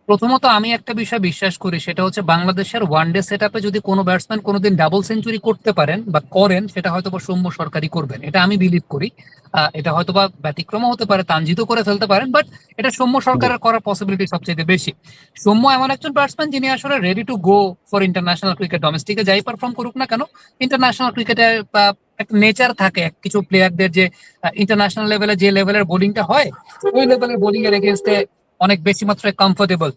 প্রথমত আমি একটা বিষয় বিশ্বাস করি, সেটা হচ্ছে বাংলাদেশের ওয়ানডে সেটআপে যদি কোনো ব্যাটসম্যান কোনোদিন ডাবল সেঞ্চুরি করতে পারেন বা করেন, সেটা হয়তো বা সৌম্য সরকারই করবেন, এটা আমি বিলিভ করি। এটা হয়তো বা ব্যতিক্রমও হতে পারে, তানজিদও করে ফেলতে পারেন, বাট এটা সৌম্য জি। সরকারের করার পসিবিলিটি সবচেয়ে বেশি। সৌম্য এমন একজন ব্যাটসম্যান যিনি আসলে ready to go for international cricket. ডোমেস্টিকে যাই পারফর্ম করুক না কেন, ইন্টারন্যাশনাল ক্রিকেটে একটা নেচার থাকে কিছু প্লেয়ারদের যে ইন্টারন্যাশনাল লেভেলে যে লেভেলের বোলিংটা হয়, ওই লেভেলের বোলিং এর এগেনস্টে অনেক বেশি মাত্রায় কমফোর্টেবল।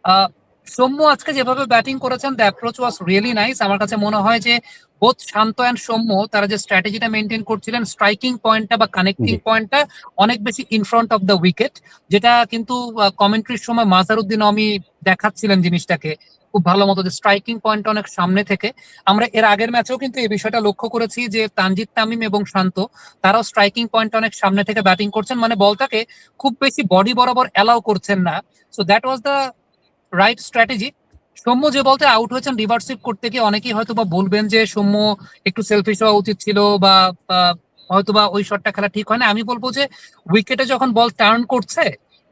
আহ সৌম্য আজকে যেভাবে ব্যাটিং করেছেন, the approach was really nice. আমার কাছে মনে হয় যে বোথ শান্ত অ্যান্ড সৌম্য তারা যে স্ট্র্যাটেজিটা মেনটেন করছিলেন, স্ট্রাইকিং পয়েন্টটা বা কানেক্টিং জি। পয়েন্টটা অনেক বেশি in front of the wicket, যেটা কিন্তু কমেন্ট্রির সময় মাজারুদ্দিন আমি দেখাচ্ছিলেন জিনিসটাকে খুব ভালো মতো, যে স্ট্রাইকিং পয়েন্টটা অনেক সামনে থেকে। আমরা এর আগের ম্যাচেও কিন্তু এই বিষয়টা লক্ষ্য করেছি যে তানজিদ তামিম এবং শান্ত তারাও স্ট্রাইকিং পয়েন্টটা অনেক সামনে থেকে ব্যাটিং করছেন, মানে বলটাকে খুব বেশি বডি বরাবর অ্যালাউ করছেন না। So that was the right strategy. Soumya যে বলতে আউট হয়েছেন রিভার্স সুইপ করতে গিয়ে, অনেকেই হয়তো বা বলবেন যে সৌম্য একটু সেলফিশ হওয়া উচিত ছিল, বা হয়তো বা ওই শটটা খেলা ঠিক হয় না। আমি বলবো যে উইকেটে যখন বল টার্ন করছে,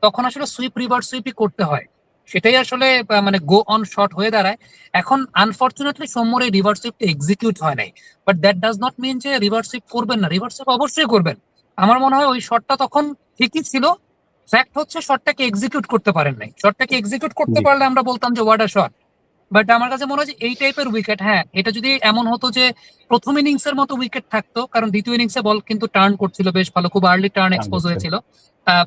তখন আসলে সুইপ রিভার্স সুইপই করতে হয়, সেটাই আসলে মানে গো অন শট হয়ে দাঁড়ায়। এখন আনফর্চুনেটলি সৌম্যর এই রিভার্স সুইপটা এক্সিকিউট হয় নাই, but that does not mean যে রিভার্স সুইপ করবেন না, রিভার্স সুইপ অবশ্যই করবেন। আমার মনে হয় ওই শটটা তখন ঠিকই ছিল। ফ্যাক্ট হচ্ছে শটটাকে এক্সিকিউট করতে পারেন নাই, শটটাকে এক্সিকিউট করতে জি। পারলে আমরা বলতাম যে ওয়াট আ শট। বাট আমার কাছে মনে হয় যে এই টাইপের উইকেট, হ্যাঁ, এটা যদি এমন হতো যে প্রথম ইনিংস এর মতো উইকেট থাকতো, কারণ দ্বিতীয় ইনিংসে বল কিন্তু টার্ন করছিল বেশ ভালো, খুব আর্লি টার্ন টান এক্সপোজ হচ্ছে। হয়েছিল।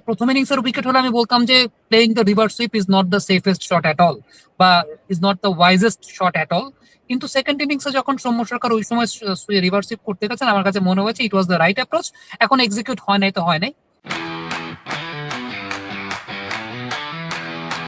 প্রথম ইনিংস এর উইকেট হলে আমি বলতাম যে playing the reverse sweep is not the safest shot at all, বা is not the wisest shot at all. কিন্তু সেকেন্ড ইনিংসে যখন সৌম্য সরকার ওই সময় রিভার্স সুইপ করতে গেছেন, আমার কাছে মনে হয়েছে ইট ওয়াজ দ্য রাইট অ্যাপ্রোচ। এখন এক্সিকিউট হয় নাই তো হয় নাই,